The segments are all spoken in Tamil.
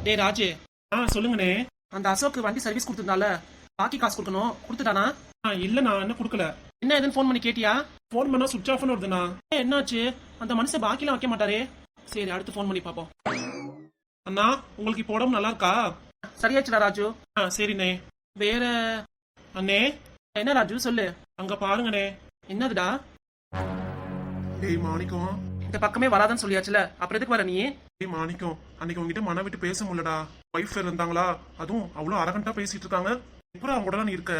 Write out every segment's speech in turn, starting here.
டேய் ராஜு, சொல்லுங்கண்ணே. அந்த அசோக்கு வண்டி சர்வீஸ் கொடுத்துருந்தால, பாக்கி காசு கொடுக்கணும், கொடுத்துட்டானா? இல்ல நான் என்ன கொடுக்கல. என்ன ஏதுன்னு ஃபோன் பண்ணி கேட்டியா? ஃபோன் பண்ணா சுவிட்ச் ஆஃப்னு வருதுண்ணா. என்னாச்சு? அந்த மனுஷன் பாக்கிலாம் வைக்க மாட்டாரே. சரி, அடுத்து ஃபோன் பண்ணி பாப்போம். அண்ணா, உங்களுக்கு இப்போ உடம்பு நல்லா இருக்கா? சரியாச்சுடா ராஜு. சரிண்ணே. வேற அண்ணே, என்ன ராஜு சொல்லு. அங்க பாருங்கண்ணே. என்னதுடா? டேய் மாணிக்கம், இந்த பக்கமே வராதுன்னு சொல்லியாச்சுல, அப்புறம் எதுக்கு வர நீ? டேய் மாணிக்கம், அன்னைக்கு உங்ககிட்ட மன விட்டு பேச முடியலடா. ஒய்ஃப் இருந்தாங்களா, அதுவும் அவ்வளவு அரகண்டா பேசிட்டு இருக்காங்க. அப்புறம் அவங்க கூட நீ இருக்க.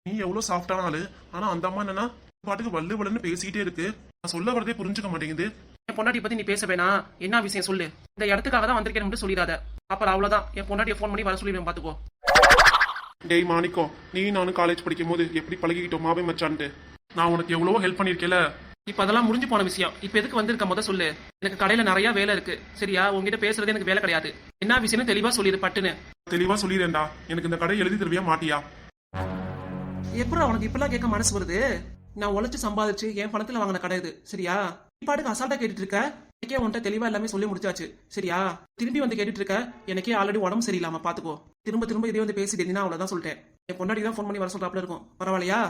நீ எவ்வளவு சாஃப்டான ஆளு, ஆனா அந்த அம்மா என்னன்னா பாட்டுக்கு வல்லு வல்லுன்னு பேசிக்கிட்டே இருக்கு. நான் சொல்ல வரதே புரிஞ்சுக்க மாட்டேங்குது. என் பொண்டாட்டி பத்தி நீ பேச வேணாம். என்ன விஷயம் சொல்லு. இந்த இடத்துக்காக தான் வந்திருக்கேன் மட்டும் சொல்லிடாத. அப்புறம் அவ்வளவுதான், என் பொண்டாட்டியை ஃபோன் பண்ணி வர சொல்லிடுவேன், பாத்துக்கோ. டேய் மாணிக்கம், நீ நானும் காலேஜ் படிக்கும் போது எப்படி பழகிக்கிட்டோம் மாவே மச்சான்ட்டு. நான் உனக்கு எவ்வளவோ ஹெல்ப் பண்ணிருக்கேல. இப்ப அதெல்லாம் முடிஞ்சு போன விஷயம். இப்ப எதுக்கு வந்திருக்க முத சொல்லு. எனக்கு கடையில நிறைய வேலை இருக்கு, சரியா? உங்ககிட்ட பேசுறது எனக்கு வேலை கிடையாது. என்ன விஷயம்னு தெளிவா சொல்லிடு பட்டுன்னு. தெளிவா சொல்லிடுறேன்டா. எனக்கு இந்த கடை எழுதி தருவியா மாட்டியா? எப்படி அவனுக்கு இப்பெல்லாம் கேட்க மனசு வருது? நான் உழைச்சு சம்பாதிச்சு என் பணத்துல வாங்கின கடை இது, சரியா? பாட்டுக்கு அசால்ட்டா கேட்டுட்டு இருக்க. எனக்கே உன்கிட்ட தெளிவா எல்லாமே சொல்லி முடிச்சாச்சு, சரியா? திரும்பி வந்து கேட்டுட்டு இருக்க. எனக்கே ஆல்ரெடி உடம்பு சரியில்லாம, பாத்துக்கோ. திரும்ப திரும்ப இதே வந்து பேசிட்டேன்னா அவ்வளவுதான் சொல்லிட்டேன். என் பொண்டாட்டி தான் ஃபோன் பண்ணி வர சொல்றாப்ல இருக்கும். பரவாயில்லையா?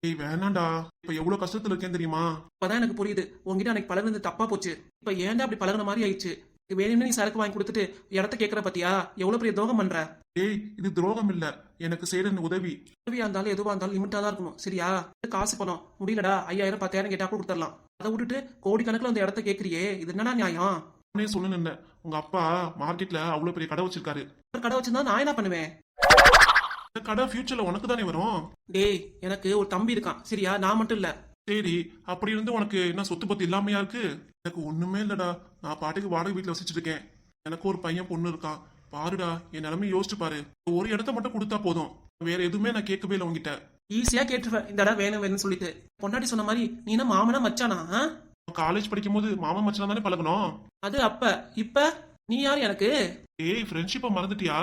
ஏய் வேணாண்டா, இப்ப எவ்வளவு கஷ்டத்துல இருக்கேன் தெரியுமா? இப்பதான் எனக்கு புரியுது. உங்ககிட்ட அன்னைக்கு பழகுனது தப்பா போச்சு. இப்ப ஏன்டா அப்படி பழகுன மாதிரி ஆயிடுச்சு. வேணும்னு நீ சரக்கு வாங்கி கொடுத்துட்டு இடத்த கேட்கற பத்தியா? எவ்வளவு பெரிய துரோகம் பண்ற. ஏய், இது துரோகம் இல்ல, எனக்கு செய்யற உதவி. உதவியா இருந்தாலும் எதுவா இருந்தாலும் லிமிட்டா தான் இருக்கணும், சரியா? காசு பணம் முடியலடா, 5000 10,000 கேட்டா கூட கொடுத்துடலாம். அதை விட்டுட்டு கோடிக்கணக்கில் அந்த இடத்த கேட்கறியே, இது என்னடா நியாயம்? சொன்னு உங்க அப்பா மார்க்கெட்ல அவ்வளவு பெரிய கடை வச்சிருக்காரு. கடை வச்சிருந்தா நான் என்ன பண்ணுவேன்? கடை ஃபியூச்சர்ல உனக்கு தானே வரும். டேய், எனக்கு ஒரு தம்பி இருக்கான், சரியா? நான் மட்டும் இல்ல. சரி, அப்படி இருந்து உனக்கு என்ன சொத்து பத்தி இல்லாமையா இருக்கு? எனக்கு ஒண்ணுமே இல்லடா. நான் பாட்டுக்கு வாடகை வீட்டுல வசிச்சுட்டு இருக்கேன். எனக்கு ஒரு பையன் பொண்ணு இருக்கான். பாருடா, என் நிலைமை யோசிச்சு பாரு. ஒரு இடத்த மட்டும் கொடுத்தா போதும். வேற எதுவுமே நான் கேட்கவே இல்லை உங்ககிட்ட. ஈஸியா கேட்டுருவேன் இந்த இடம் வேணும் வேணும்னு சொல்லிட்டு. பொண்டாட்டி சொன்ன மாதிரி நீ என்ன மாமனா மச்சானா? காலேஜ் படிக்கும் போது மாமா மச்சான் தானே பழகணும். அது அப்ப. இப்ப நீ யாரு எனக்கு? ஏய், ஃப்ரெண்ட்ஷிப்பை மறந்துட்டியா?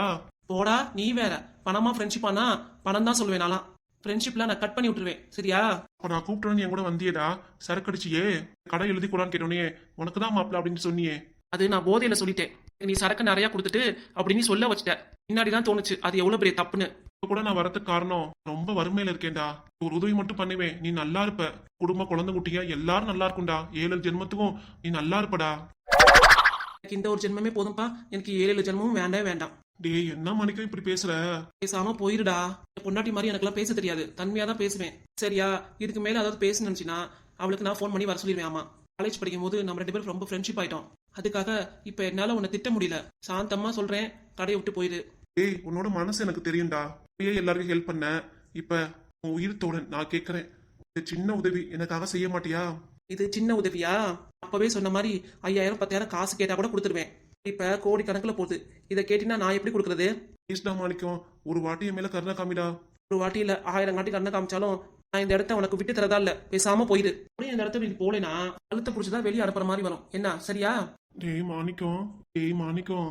போடா, நீ வேற. பணமா ஃப்ரெண்ட்ஷிப்பானா? பணம் தான் சொல்லுவேன். நான்லாம் ஃப்ரெண்ட்ஷிப்ல நான் கட் பண்ணி விட்டுருவேன், சரியா? அப்ப நான் கூப்பிட்டோன்னு என் கூட வந்தியேடா. சரக்கு அடிச்சியே, கடை எழுதி கூடான்னு கேட்டோன்னே உனக்கு தான் மாப்பிள்ள அப்படின்னு சொன்னியே. அது நான் போதையில சொல்லிட்டேன். நீ சரக்கு நிறைய கொடுத்துட்டு அப்படின்னு சொல்ல வச்சுட்ட. பின்னாடிதான் தோணுச்சு அது எவ்வளவு பெரிய தப்புன்னு. இப்ப கூட நான் வரதுக்கு காரணம் ரொம்ப வறுமையில இருக்கேன்டா. ஒரு உதவி மட்டும் பண்ணுவேன், நீ நல்லா இருப்ப. குடும்ப குழந்தை குட்டியா எல்லாரும் நல்லா இருக்கும்டா. 7 ஜென்மத்துக்கும் நீ நல்லா இருப்படா. எனக்கு இந்த ஒரு ஜென்மமே போதும்பா. எனக்கு 7 ஜென்மமும் வேண்டவே வேண்டாம். டேய், என்ன மணிக்கும் இப்படி பேசுற? பேசாம போயிருடா. பொண்டாட்டி மாதிரி எனக்குலாம் பேச தெரியாது. தன்மையா தான் பேசுவேன், சரியா? இதுக்கு மேல அதாவது பேச நினைச்சுன்னா அவளுக்கு நான் ஃபோன் பண்ணி வர சொல்லிடுவேன். ஆமா, காலேஜ் படிக்கும் போது நம்ம 2 பேரும் ரொம்ப ஃப்ரெண்ட்ஷிப் ஆயிட்டோம். அதுக்காக இப்ப என்னால உன்னை திட்ட முடியல. சாந்தமா சொல்றேன், கடையை விட்டு போயிரு. டேய், உன்னோட மனசு எனக்கு தெரியும்டா. எல்லாருக்கும் ஹெல்ப் பண்ண. இப்ப உன் உயிர் தோழன் நான் கேட்கறேன், இந்த சின்ன உதவி எனக்காக செய்ய மாட்டியா? இது சின்ன உதவியா? அப்பவே சொன்ன மாதிரி 5000 10,000 காசு கேட்டா கூட கொடுத்துருவேன். இப்ப கோடி கணக்குல போகுது. இதை கேட்டீங்கன்னா நான் எப்படி கொடுக்கறது? ஈஸ்டா மாணிக்கம், ஒரு வாட்டி என் மேல கருணா காமிடா. ஒரு வாட்டி இல்ல 1000 காட்டி கண்ணை காமிச்சாலும் நான் இந்த இடத்த உனக்கு விட்டு தரதா இல்ல. பேசாம போயிரு. இந்த இடத்த நீ போலேனா கழுத்தை புடிச்சுதான் வெளியே அனுப்புற மாதிரி வரும். என்ன, சரியா? டேய் மாணிக்கம், டேய் மாணிக்கம்.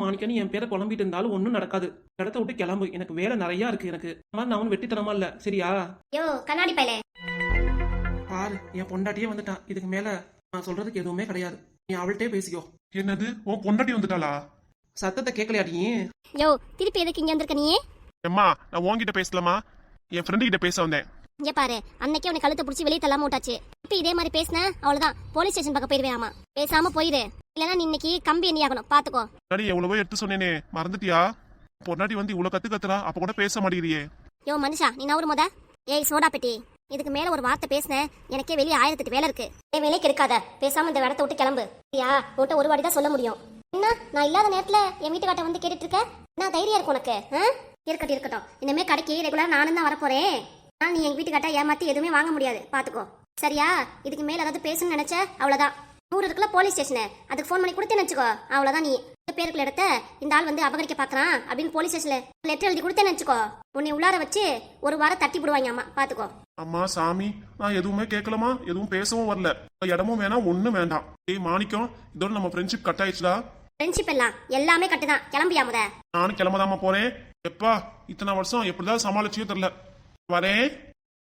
மாணிக்கம் என் பேரை குழம்பிட்டு இருந்தாலும் ஒன்னும் நடக்காது. இடத்த விட்டு கிளம்பு. எனக்கு வேலை நிறைய இருக்கு. எனக்கு நான் ஒன்னும் வெட்டித்தனமா இல்ல, சரியா? யோ கண்ணாடி பையலே, பாரு, என் பொண்டாட்டியே வந்துட்டான். இதுக்கு மேல நான் சொல்றதுக்கு எதுவுமே கிடையாது. நீ அவள்கிட்டே பேசிக்கோ. என்னது, உன் பொண்டாட்டி வந்துட்டாளா? சத்தத்தை கேட்கலையாடி? யோ திருப்பி எதுக்கு இங்க வந்திருக்க நீ? எம்மா, நான் உன்கிட்ட பேசலாமா? என் ஃப்ரெண்டு கிட்ட பேச வந்தேன். இங்க பாரு, அன்னைக்கே உனக்கு கழுத்தை பிடிச்சி வெளியே தள்ளாம விட்டாச்சு. இப்ப இதே மாதிரி பேசின அவ்வளவுதான், போலீஸ் ஸ்டேஷன் பக்கம் போயிருவேன். ஆமா, பேசாம போயிரு. இல்லன்னா நீ இன்னைக்கு கம்பி எண்ணி ஆகணும், பாத்துக்கோ. முன்னாடி எவ்வளவோ எடுத்து சொன்னேனே, மறந்துட்டியா? பொண்டாட்டி வந்து இவ்வளவு கத்துறா, அப்ப கூட பேச மாட்டேங்கிறியே. யோ மனுஷா, நீ நவரு முத. ஏய் சோடா பெட்டி, இதுக்கு மேல ஒரு வார்த்தை பேசின எனக்கே வெளியே 1008 வேலை இருக்கு. என் வேலைக்கு இருக்காத. பேசாம இந்த இடத்த விட்டு கிளம்பு. யா, உன்கிட்ட ஒரு வாடி தான் சொல்ல முடியும். என்ன, நான் இல்லாத நேரத்துல என் வீட்டுக்காட்ட வந்து கேட்டுட்டு இருக்க? என்ன தைரியம் இருக்கு உனக்கு? இருக்கட்டும் இருக்கட்டும், இனிமே கடைக்கு ரெகுலர் நானும் தான் வரப்போறேன். நீ எங்க வீட்டுக்காட்ட ஏமாத்தி எதுவுமே வாங்க முடியாது, பாத்துக்கோ, சரியா? இதுக்கு மேல ஏதாவது பேசணும்னு நினைச்ச அவ்வளவுதான். 100 இருக்குல்ல போலீஸ் ஸ்டேஷன், அதுக்கு ஃபோன் பண்ணி கொடுத்தேன்னு வச்சுக்கோ, அவ்வளவுதான். நீ பேருக்குள்ள இடத்த இந்த ஆள் வந்து அபகரிக்க பாக்குறான் அப்படின்னு போலீஸ் ஸ்டேஷன்ல லெட்டர் எழுதி கொடுத்தேன்னு வச்சுக்கோ, உன்னை உள்ளார வச்சு ஒரு வாரம் தட்டி போடுவாங்க. அம்மா, பாத்துக்கோ. அம்மா சாமி, நான் எதுவுமே கேட்கலமா, எதுவும் பேசவும் வரல. இடமும் வேணாம், ஒண்ணும் வேண்டாம். ஏய் மாணிக்கம், இதோட நம்ம ஃப்ரெண்ட்ஷிப் கட் ஆயிடுச்சுடா. ஃப்ரெண்ட்ஷிப் எல்லாம் எல்லாமே கட்டுதான். கிளம்பியா முத? நானும் கிளம்பதாமா போறேன். எப்பா, இத்தனை வருஷம் எப்படிதான் சமாளிச்சியோ தெரியல. வரேன்.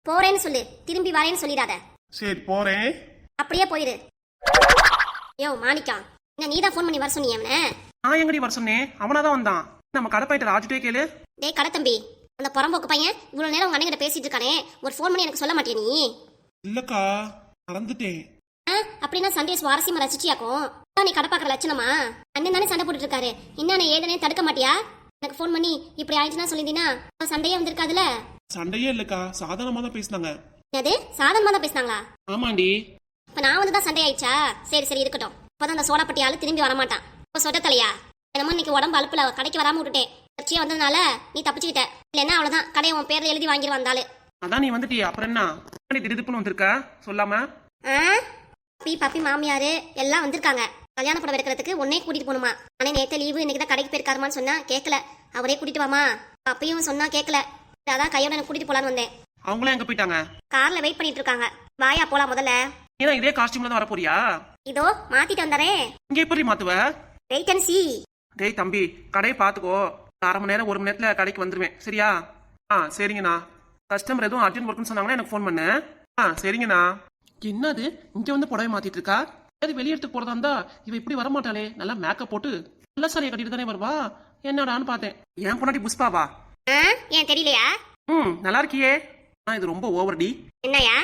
போறேன்னு சொல்லு, திரும்பி வரேன்னு சொல்லிடாத. சரி, போறேன். அப்படியே போயிரு. யோ மாணிக்கம், என்ன நீதான் ஃபோன் பண்ணி வர சொன்னீங்க? நான் எங்கடி வர சொன்னேன்? அவனாதான் வந்தான். நம்ம கடை போயிட்டு ராஜுட்டே கேளு. டேய் கடை தம்பி, அந்த புறம்போக்கு பையன் இவ்வளவு நேரம் உங்க அண்ணன் பேசிட்டு இருக்கானே, ஒரு ஃபோன் பண்ணி எனக்கு சொல்ல மாட்டியா நீ? இல்லக்கா, மறந்துட்டேன். அப்படின்னா சண்டையை சுவாரஸ்யமா ரசிச்சியாக்கும். நீ கடை பாக்குற லட்சணமா? அண்ணன் தானே சண்டை போட்டுட்டு இருக்காரு, இன்னும் ஏதனே தடுக்க மாட்டியா? எனக்கு ஃபோன் பண்ணி இப்படி ஆயிடுச்சுன்னா சொல்லியிருந்தீங்கன்னா சண்டையே வந்திருக்காதுல. சண்டையே இல்லக்கா, சாதாரணமா தான் பேசினாங்க. அது சாதாரணமா தான் பேசினாங்களா? ஆமாண்டி. இப்ப நான் வந்து தான் சண்டை ஆயிடுச்சா? சரி சரி இருக்கட்டும். இப்பதான் அந்த சோடாப்பட்டி ஆளு திரும்பி வரமாட்டான். இப்ப சொட்ட தலையா என்னமோ இன்னைக்கு உடம்பு அலுப்புல கடைக்கு வராம விட்டுட்டேன். கட்சியா வந்ததுனால நீ தப்பிச்சுக்கிட்ட. இல்லைன்னா அவ்வளவுதான், கடையை உன் பேர்ல எழுதி வாங்கிட்டு வந்தாலும். அதான் நீ வந்துட்டியா, அப்புறம் என்ன திடுப்புன்னு வந்திருக்க சொல்லாம? பப்பி பப்பி மாமியாரு எல்லாம் வந்திருக்காங்க. கல்யாண படம் எடுக்கிறதுக்கு உன்னே கூட்டிட்டு போகணுமா? ஆனா நேற்று லீவு, இன்னைக்கு தான் கடைக்கு போயிருக்காருமான்னு சொன்னா கேட்கல. அவரே கூட்டிட்டு வாமா அப்பயும் சொன்னா கேட்கல. அதான் கையோட எனக்கு கூட்டிட்டு போலான்னு வந்தேன். அவங்களாம் எங்க போயிட்டாங்க? கார்ல வெயிட் பண்ணிட்டு இருக்காங்க. வாயா போலாம் முதல்ல. ஏன்னா இதே காஸ்டியூம்ல தான் வர போறியா? இதோ மாத்திட்டு வந்தாரேன். இங்க எப்படி மாத்துவ? Wait and see. டேய் தம்பி, கடையை பாத்துக்கோ. 1/2 மணி நேரம் 1 மணி நேரத்துல கடைக்கு வந்துருவேன், சரியா? சரிங்கண்ணா. கஸ்டமர் எதுவும் அர்ஜென்ட் ஒர்க்னு சொன்னாங்கன்னா எனக்கு ஃபோன் பண்ணு. சரிங்கண்ணா. என்னது இங்க வந்து புடவை மாத்திட்டு இருக்கா? அது வெளியெடுத்து போறதா இருந்தா இவ இப்படி வரமாட்டாளே. நல்லா மேக்கப் போட்டு நல்ல சாரியை கட்டிட்டு தானே வருவா. என்னடான்னு பார்த்தேன். என் பொண்டாட்டி புஷ்பாவா? ஏன் தெரியலையா? நல்லா இருக்கியே. இது ரொம்ப ஓவர் டி. என்னையா?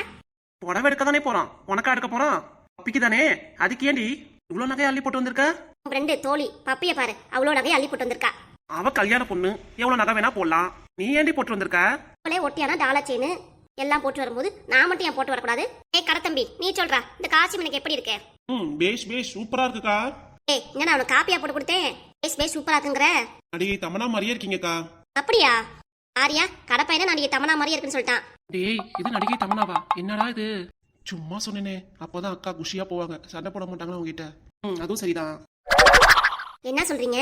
புடவை எடுக்க தானே போறான், உனக்கா எடுக்க போறான்? பப்பிக்கு தானே, அதுக்கு ஏண்டி இவ்வளவு நகையை அள்ளி போட்டு வந்திருக்க? ஃப்ரெண்டு தோழி பப்பிய பாரு, அவ்வளோ நகையை அள்ளி போட்டு வந்திருக்கா. அவ கல்யாண பொண்ணு, எவ்வளவு நகை வேணா போடலாம். நீ ஏண்டி போட்டு வந்திருக்க? அவளே ஒட்டியானா டாலா செயின் எல்லாம் போட்டு வரும்போது நான் மட்டும் ஏன் போட்டு வரக்கூடாது? ஏய் கடை தம்பி, நீ சொல்றா இந்த காஸ்டியூம் எனக்கு எப்படி இருக்கு? பேஷ் பேஷ் சூப்பரா இருக்குக்கா. ஏய் இங்க நான் உனக்கு காப்பியா போட்டு கொடுத்தேன். பேஷ் பேஷ் சூப்பரா இருக்குங்கற. அடியே தமனா மாதிரியே இருக்கீங்கக்கா. அப்படியா? ஆரியா கடை பையனை நடிகை தமனா மாதிரியே இருக்குன்னு சொல்லிட்டான். டேய் இது நடிகை தமனாவா? என்னடா இது? சும்மா சொன்னேனே, அப்பதான் அக்கா குஷியா போவாங்க, சண்டை போட மாட்டாங்களா உங்ககிட்ட. அதுவும் சரிதான். என்ன சொல்றீங்க?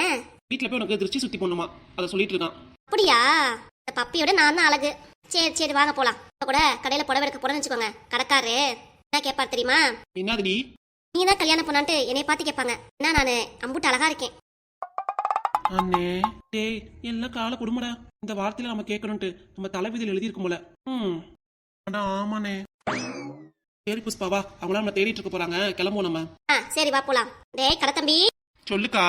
வீட்டுல போய் உனக்கு திருச்சி சுத்தி போடணுமா, அதை சொல்லிட்டு இருக்கான். அப்படியா? இந்த பப்பியோட நான் தான் அழகு. சரி சரி வாங்க போலாம். இப்ப கூட கடையில புடவை எடுக்க போறேன்னு வச்சுக்கோங்க, கடைக்காரரு என்ன கேட்பாரு தெரியுமா? என்னதுடி? நீ தான் கல்யாணம் பண்ணான்ட்டு என்னைய பார்த்து கேட்பாங்க. என்ன நானு அம்புட்டு அழகா இருக்கேன். அண்ணே டேய் எல்லாம் கால கொடுமடா. இந்த வார்த்தையில நம்ம கேட்கணும்ட்டு நம்ம தலைவிதியில் எழுதி இருக்கும் போல. அடா ஆமாண்ணே. சரி புஷ்பாவா, அவங்களாம் நம்ம தேடிட்டு இருக்க போறாங்க, கிளம்புவோம் நம்ம. சரி வா போலாம். டேய் கடை தம்பி. சொல்லுக்கா.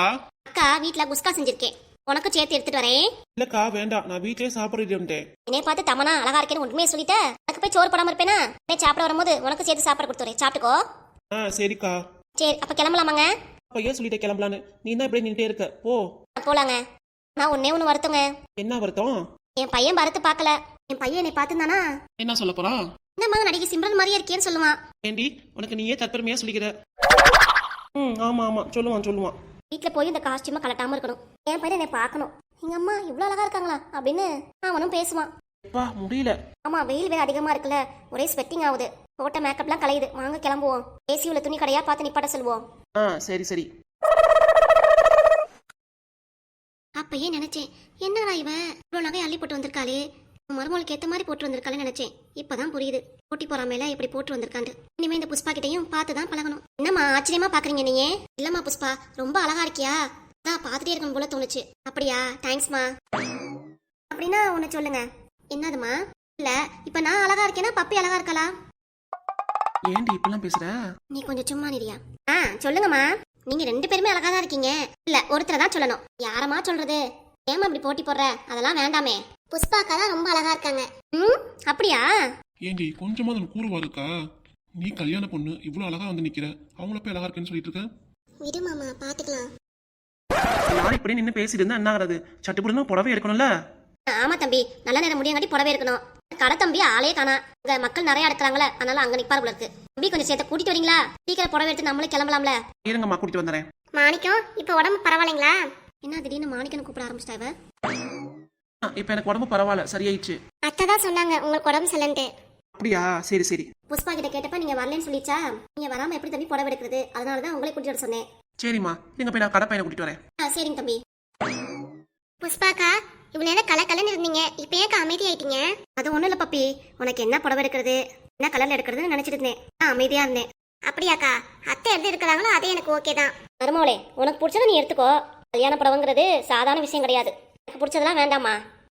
அக்கா வீட்ல குஸ்கா செஞ்சிருக்கேன், உனக்கு சேர்த்து எடுத்துட்டு வரேன். இல்லக்கா வேண்டாம், நான் வீட்லயே சாப்பிடுறேன். என்னைய பார்த்து தமனா அழகா இருக்கேன்னு உண்மையை சொல்லிட்ட. எனக்கு போய் சோறு போடாம இருப்பேனா? சாப்பிட வரும்போது உனக்கு சேர்த்து சாப்பாடு கொடுத்துறேன், சாப்பிட்டுக்கோ. சரிக்கா. சரி அப்ப கிளம்பலாமாங்க? அப்ப ஏன் சொல்லிட்டே கிளம்பலான்னு? நீ தான் இப்படியே நின்றுட்டே இருக்க, போ. போலாங்க. நான் ஒண்ணு வருத்தங்க. என்ன வருத்தம்? என் பையன் பரத்து பார்க்கல. என் பையன் என்னை பார்த்துந்தானா என்ன சொல்ல போறான்? என்னம்மா நடிகை சிம்ரன் மாதிரியே இருக்கேன்னு சொல்லுவான். ஏண்டி உனக்கு நீயே தற்பெருமையா சொல்லிக்கிற? ஆமா ஆமா சொல்லுவான் சொல்லுவான். வீட்டுல போய் இந்த காஸ்டியூமை கலட்டாம இருக்கணும். என் பையன் என்னை பார்க்கணும். எங்க அம்மா இவ்வளவு அழகா இருக்காங்களா அப்படின்னு அவனும் பேசுவான். எப்பா முடியல. ஆமா வெயில் வேற அதிகமா இருக்குல்ல, ஒரே ஸ்வெட்டிங் ஆகுது. போட்ட மேக்கப்லாம் கலையுது. வாங்க கிளம்புவோம். ஏசி உள்ள துணி கடையா பார்த்து நிப்பாட்ட சொல்லுவோம். சரி சரி. அப்பயே நினைச்சேன், என்னடா இவ இவ்வளவு நகை அள்ளி போட்டு வந்திருக்காளே, மருமகளுக்கு ஏத்த மாதிரி போட்டு வந்திருக்காளே நினைச்சேன். இப்பதான் புரியுது போட்டி போறாமல எப்படி போட்டு வந்திருக்காண்டு. இனிமே இந்த புஷ்பா கிட்டையும் பார்த்துதான் பழகணும். என்னம்மா ஆச்சரியமா பாக்குறீங்க நீங்க? இல்லம்மா புஷ்பா ரொம்ப அழகா இருக்கியா, நான் பார்த்துட்டே இருக்கணும் போல தோணுச்சு. அப்படியா? தேங்க்ஸ்மா. அப்படின்னா ஒண்ணு சொல்லுங்க. என்னதுமா? இல்ல இப்ப நான் அழகா இருக்கேனா பப்பி அழகா இருக்காளா? ஏண்டி இப்பெல்லாம் பேசுற? நீ கொஞ்சம் சும்மா நிரியா. சொல்லுங்கம்மா. நீங்க 2 பேருமே அழகா தான் இருக்கீங்க. இல்ல ஒருத்தரை தான் சொல்லணும். யாரமா சொல்றது? ஏமா இப்படி போட்டி போடுற? அதெல்லாம் வேண்டாமே. புஷ்பாக்கா தான் ரொம்ப அழகா இருக்காங்க. அப்படியா? ஏண்டி கொஞ்சமா தான் கூறுவா இருக்கா? நீ கல்யாண பொண்ணு இவ்வளவு அழகா வந்து நிக்கிற, அவங்கள போய் அழகா இருக்குன்னு சொல்லிட்டு இருக்க. விடு மாமா பாத்துக்கலாம். யாரும் இப்படி நின்று பேசிட்டு இருந்தா என்ன ஆகுறது? சட்டுப்புடுன்னு புடவை எடுக்கணும்ல. ஆமா தம்பி, நல்ல நேரம் முடியங்காட்டி புடவை இருக்கணும். கடை தம்பி ஆளே காணா. இங்க மக்கள் நிறைய எடுக்கிறாங்களே, அதனால அங்க நிப்பாரு போல இருக்கு. தம்பி கொஞ்சம் சேர்த்து கூட்டிட்டு வரீங்களா? சீக்கிரம் புடவை எடுத்து நம்மளே கிளம்பலாம்ல. இருங்கம்மா கூட்டிட்டு வந்துறேன். மாணிக்கம் இப்ப உடம்பு பரவாயில்லைங்களா? என்ன திடீர்னு மாணிக்கன்னு கூப்பிட ஆரம்பிச்சிட்டா இவ? இப்ப எனக்கு உடம்பு பரவாயில்ல, சரியாயிடுச்சு. அத்தை தான் சொன்னாங்க உங்களுக்கு உடம்பு சரியில்லைன்ட்டு. அப்படியா? சரி சரி. புஷ்பா கிட்ட கேட்டப்ப நீங்க வரலன்னு சொல்லிச்சா. நீங்க வராம எப்படி தம்பி புடவை எடுக்கிறது? அதனாலதான் உங்களை கூட்டிட்டு வர சொன்னேன். சரிம்மா, நீங்க போய் நான் கடை பையனை கூட்டிட்டு வரேன். சரிங்க தம்பி. புஷ்பாக்கா இவ்வளவு நேரம் கலன்னு இருந்தீங்க, இப்ப ஏன் அமைதி ஆயிட்டீங்க? அது ஒண்ணும் இல்ல பப்பி, உனக்கு என்ன புடவை எடுக்கிறது, என்ன கலர்ல எடுக்கிறதுன்னு நினைச்சிட்டு இருந்தேன். அமைதியா இருந்தேன். அப்படியாக்கா? அத்தை எது இருக்கிறாங்களோ அதே எனக்கு ஓகே தான். மருமோளே உனக்கு பிடிச்சதை நீ எடுத்துக்கோ. கல்யாண புடவைங்கிறது சாதாரண விஷயம் கிடையாது. எனக்கு பிடிச்சதெல்லாம் வேண்டாமா?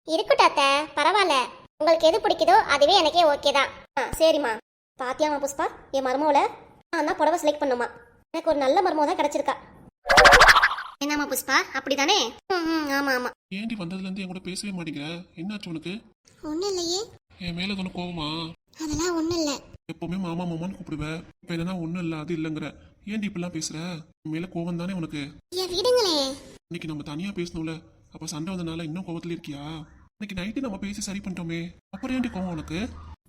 இருக்கட்டும் அத்தை, பரவாயில்ல. உங்களுக்கு எது பிடிக்குதோ அதுவே எனக்கே ஓகே தான். சரிம்மா. பாத்தியாமா புஷ்பா, என் மருமோளை நான் தான் புடவை செலக்ட் பண்ணுமா. எனக்கு ஒரு நல்ல மருமோ தான் கிடைச்சிருக்கா. என்னம்மா புஷ்பா அப்படிதானே? ஆமா ஆமா. ஏண்டி வந்ததுல இருந்து என் கூட பேசவே மாட்டேங்கிற? என்னாச்சு உனக்கு? ஒண்ணும் இல்லையே. என் மேல தானே கோவமா? அதெல்லாம் ஒண்ணும் இல்ல. எப்பவுமே மாமா மாமான்னு கூப்பிடுவேன். இப்ப என்னன்னா ஒண்ணும் இல்ல அது இல்லங்கிற. ஏண்டி இப்படிலாம் பேசுற? என் மேல கோவம் தானே உனக்கு? ஏன் விடுங்களே. இன்னைக்கு நம்ம தனியா பேசணும்ல, அப்ப சண்டை வந்தனால இன்னும் கோவத்துல இருக்கியா? இன்னைக்கு நைட்டு நம்ம பேசி சரி பண்ணிட்டோமே, அப்புறம் ஏண்டி கோவம் உனக்கு?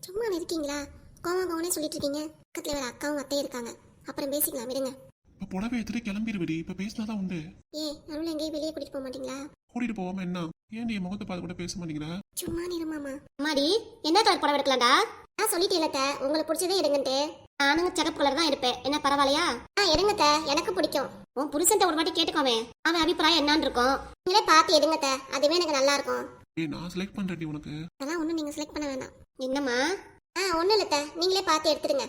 சும்மா இருக்கீங்களா? கோவனே சொல்லிட்டு இருக்கீங்க. பக்கத்துல வேற அக்காவும் அத்தையும் இருக்காங்க. அப்புறம் பேசிக்கலாம் விடுங்க. இப்ப புடவை எடுத்துட்டு கிளம்பிடுவிடி. இப்ப பேசினாதான் உண்டு. நடுவில் எங்கேயும் வெளியே கூட்டிட்டு போக மாட்டீங்களா? கூட்டிட்டு போவாம என்ன? ஏண்டி என் முகத்தை பார்த்து கூட பேச மாட்டேங்கிற? சும்மா நிறுமாமா. அம்மாடி என்ன கலர் புடவை எடுக்கலாம்டா? நான் சொல்லிட்டேன்ல உங்களுக்கு பிடிச்சதே எடுங்கன்ட்டு. நானும் சிகப்பு கலர் தான் எடுப்பேன். என்ன பரவாயில்லையா? எடுங்கத்த, எனக்கு பிடிக்கும். உன் புருஷன் ஒரு வாட்டி கேட்டுக்கோமே, அவன் அபிப்பிராயம் என்னன்னு இருக்கும். நீங்களே பார்த்து எடுங்கத்த, அதுவே எனக்கு நல்லா இருக்கும். நான் செலக்ட் பண்றேன்டி உனக்கு. அதெல்லாம் ஒண்ணும் நீங்க செலக்ட் பண்ண வேணாம். என்னம்மா? ஒண்ணும் இல்லத்த, நீங்களே பார்த்து எடுத்துருங்க.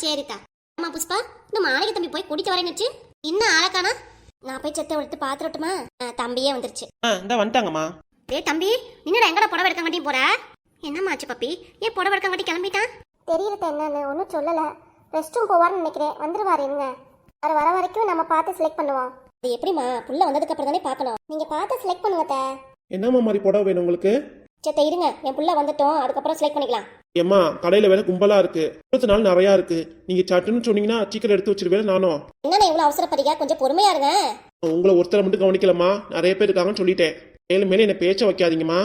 சரிக்கா. அம்மா புஷ்பா, இந்த மாளிகை தம்பி போய் குடிக்க வரேன்னுச்சு. இன்னும் ஆளக்கானா? நான் போய் செத்தை எடுத்து பாத்துட்டுமா? தம்பியே வந்துருச்சு. இந்த வந்துட்டாங்கம்மா. தம்பி, என்னடா எங்கடா புடவை எடுக்க மாட்டி போற? என்னம்மா ஆச்சு பப்பி? ஏன் புடவை எடுக்க மாட்டி கிளம்பிட்டான்? தெரியல என்னன்னு ஒன்றும் சொல்லல. ரெஸ்ட் ரூம் போவார்னு நினைக்கிறேன். வந்துருவாரு இருங்க. அவர் வர வரைக்கும் நம்ம பார்த்து செலக்ட் பண்ணுவோம். அது எப்படிமா? புள்ள வந்ததுக்கு அப்புறம் தானே பார்க்கணும். நீங்க பார்த்து செலக்ட் பண்ணுங்க. என்னம்மா மாதிரி புடவை வேணும் உங்களுக்கு? செத்த இருங்க, என் புள்ள வந்துட்டோம், அதுக்கப்புறம் செலக்ட் பண்ணிக்கலாம். ஏம்மா கடையில வேலை கும்பலா இருக்கு, 20 நாள் நிறையா இருக்கு. நீங்க சட்டுன்னு சொன்னீங்கன்னா சீக்கிரம் எடுத்து வச்சிருவேன். நானும் என்னண்ணே இவ்வளவு அவசரப்படுறீங்க? கொஞ்சம் பொறுமையா இருங்க. உங்களை ஒருத்தரை மட்டும் கவனிக்கலம்மா, நிறைய பேர் இருக்காங்கன்னு சொல்லிட்டேன். மேலும் மேலே என்ன பேச்ச வைக்காதீங்கம்மா.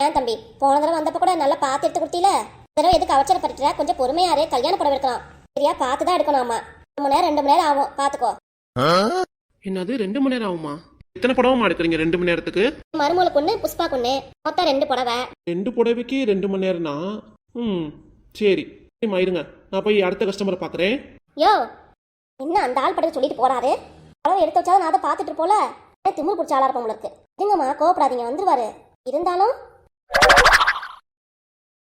ஏன் தம்பி, போன தடவை வந்தப்ப கூட நல்லா பார்த்து எடுத்து கொடுத்தீல. தடவை எதுக்கு அவசரப்படுற? கொஞ்சம் பொறுமையா இரு. கல்யாண புடவை எடுக்கலாம். சரியா? பார்த்து தான் எடுக்கணும். ஆமா, 1 மணி நேரம் 2 மணி நேரம் ஆகும். பாத்துக்கோ. என்னது 2 மணி நேரம் ஆகுமா? எத்தனை புடவைமா எடுக்கிறீங்க 2 மணி நேரத்துக்கு? மருமகளுக்கு ஒண்ணு, புஷ்பா கொண்ணு, மொத்தம் 2 புடவை. 2 புடவைக்கு 2 மணி நேரம்னா? சரி சரிம்மா, இருங்க நான் போய் அடுத்த கஸ்டமரை பார்க்குறேன். யோ, என்ன அந்த ஆள் படத்தை சொல்லிட்டு போறாரு? புடவை எடுத்து வச்சாலும் நான் அதை பார்த்துட்டு போல. திமிரு பிடிச்ச ஆளா இருப்போம் உங்களுக்கு. இருங்கம்மா, கோவப்படாதீங்க, வந்துருவாரு. இருந்தாலும்